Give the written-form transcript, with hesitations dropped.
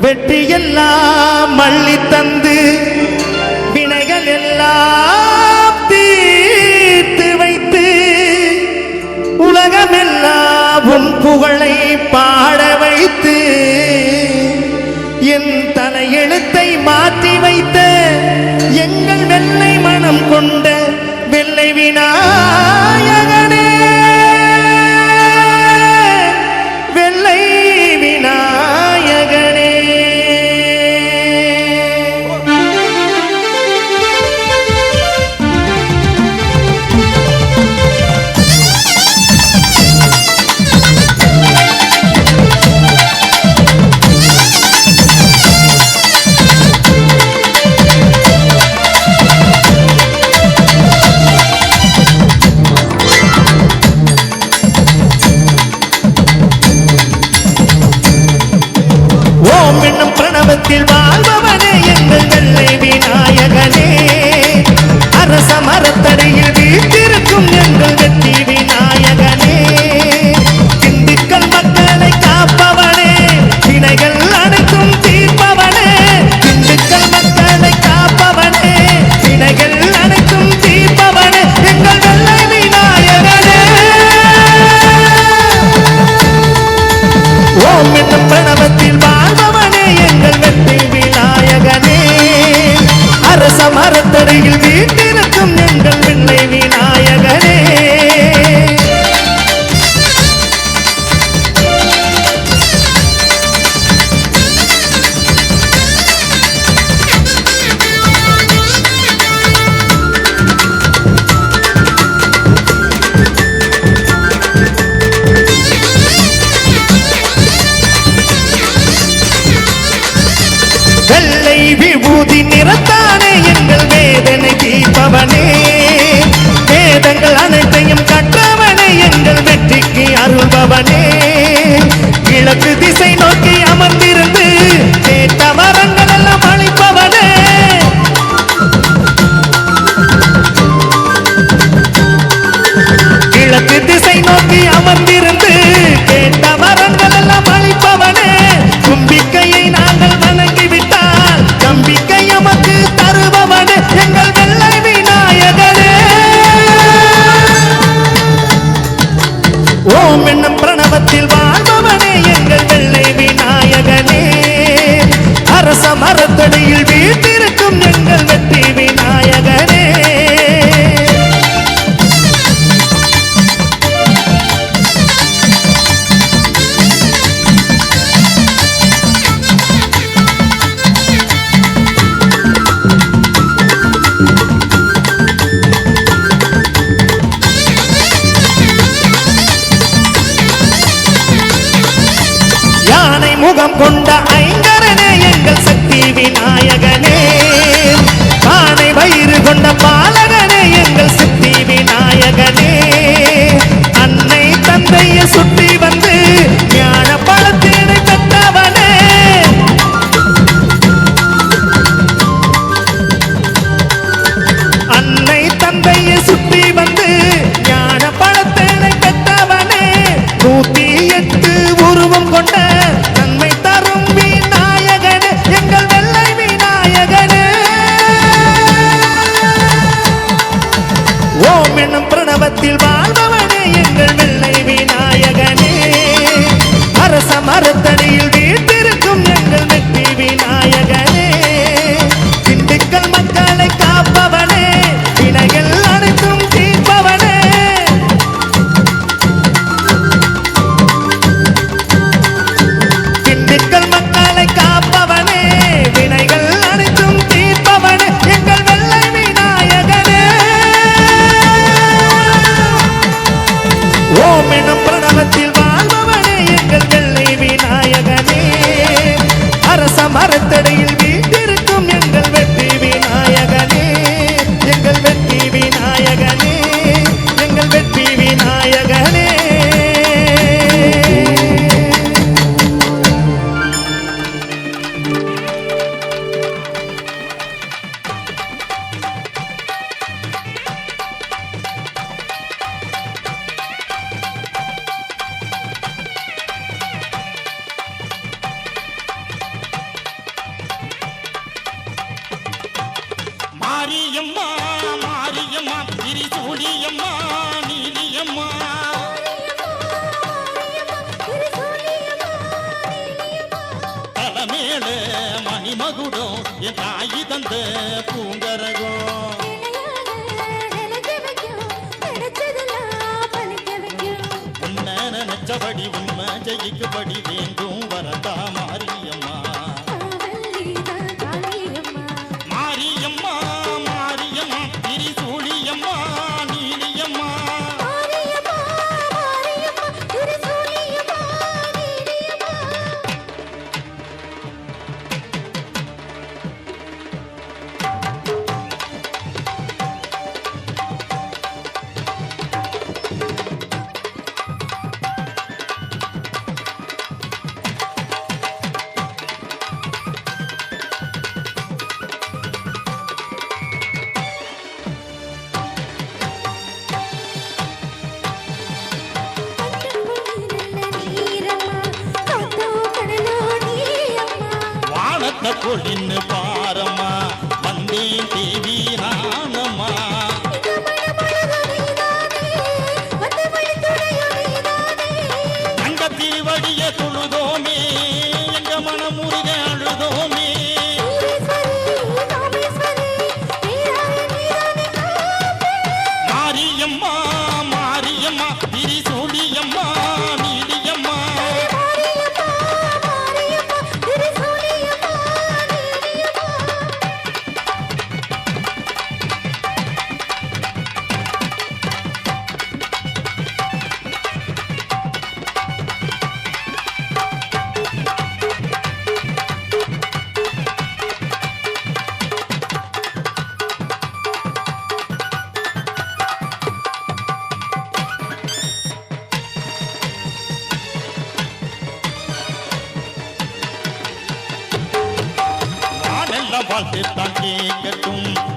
வெற்றியெல்லாம் மள்ளி தந்து வினைகள் எல்லாம் தீர்த்து வைத்து உலகமெல்லாம் உன் புகழை பாட வைத்து என் தலையெழுத்தை மாற்றி வைத்த எங்கள் வெள்ளை மனம் கொண்ட வெள்ளை விநாயகனே, வெள்ளை விநாயகனே. ஓம் என்னும் பிரணவத்தில் வாழ்பவனே எங்கள் வெள்ளை விநாயகனே, அரச மரத்தடியில் வீட்டிருக்கும் எங்கள் வெற்றி விநாயகனே, திண்டுக்கல் மக்களை காப்பவனே, வினைகள் அனைத்தும் தீர்ப்பவனே, திண்டுக்கல் மக்களை காப்பவனே, வினைகள் அனைத்தும் தீர்ப்பவனே, எங்கள் வெள்ளை விநாயகனே. ஓம் என்னும் பிரணவத்தில் வாழ்பவனே எங்கள் வெற்றி விநாயகனே, அரச மரத்தடியில் வீட்டிருக்கும் எங்கள் வெள்ளை விநாயகனே. வெள்ளை விபூதி நிறத்தானே எங்கள் வேதனை தீர்ப்பவனே, வேதங்கள் அனைத்தையும் கற்றவனே எங்கள் வெற்றிக்கு அருள்பவனே, கிழக்கு திசை நோக்கி அமர்ந்திருந்து கேட்ட வரங்கள் எல்லாம் அளிப்பவனே, கிழக்கு திசை நோக்கி அமர்ந்திருந்து கேட்ட வரங்கள் எல்லாம் அளிப்பவனே, கும்பிக்கையை நாங்கள் வணங்கிவிட்டால் நம்பிக்கை எமக்கு தருபவனே எங்கள் வெள்ளை விநாயகனே. ஓம் என்னும் பிரணவத்தில் வாழ்பவனே எங்கள் வெள்ளை விநாயகனே, அரச மரத்தடியில் வீட்டிருக்கும் எங்கள் வெற்றி விநாயகனே. யானை முகம் கொண்ட ஐங்கரனே எங்கள் சக்தி விநாயகனே, பானை வயிறு கொண்ட பாலகனே எங்கள் சக்தி விநாயகனே, அன்னை தந்தையை சுற்றி வந்து ஞான பழத்தினை பெற்றவனே, அன்னை தந்தையை சுற்றி வந்து ஞான பழத்தினை பெற்றவனே, 108 உருவம் கொண்ட நன்மை தரும் விநாயகனே எங்கள் வெள்ளை விநாயகனே. ஓம் என்னும் பிரணவத்தில் வாழ்பவனே எங்கள் வெள்ளை விநாயகனே, அரச மரத்தடியில் வீட்டிருக்கும் எங்கள் வெற்றி விநாயகனே, திண்டுக்கல் மக்களை காப்பவனே, வினைகள் அனைத்தும் தீர்ப்பவனே, திண்டுக்கல் மக்களை காப்பவனே, வினைகள் அனைத்தும் தீர்ப்பவனே எங்கள் வெள்ளை விநாயகனே. ஓம் எனும் பிரணவத்தில் வாழ்பவனே எங்கள் வெள்ளை விநாயகனே, அரச மரத்தடியில் வீட்டிருக்கும் எங்கள் வெற்றி விநாயகனே, எங்கள் வெற்றி விநாயகனே, எங்கள் வெற்றி விநாயகனே. மகுடம் என் தாயி தந்த பூங்கரகம் உன்ன நினைச்சபடி உண்மை ஜெயிக்கும்படி வேண்டும் வரதா மாரியம்மா மாரியம்மா மாரியம்மா திரிசூலியம்மா நீலியம்மா கொள்ளின்னு பாரம்மா வந்தேன் தேவி நானம்மா தங்கத்தில் வடிய தொழுதோமே எங்க மனமுருக அழுதோமே மாரியம்மா மாரியம்மா திரிசூலியம்மா நீலியம்மா வாழ்த்துத்தான் கேட்கட்டும்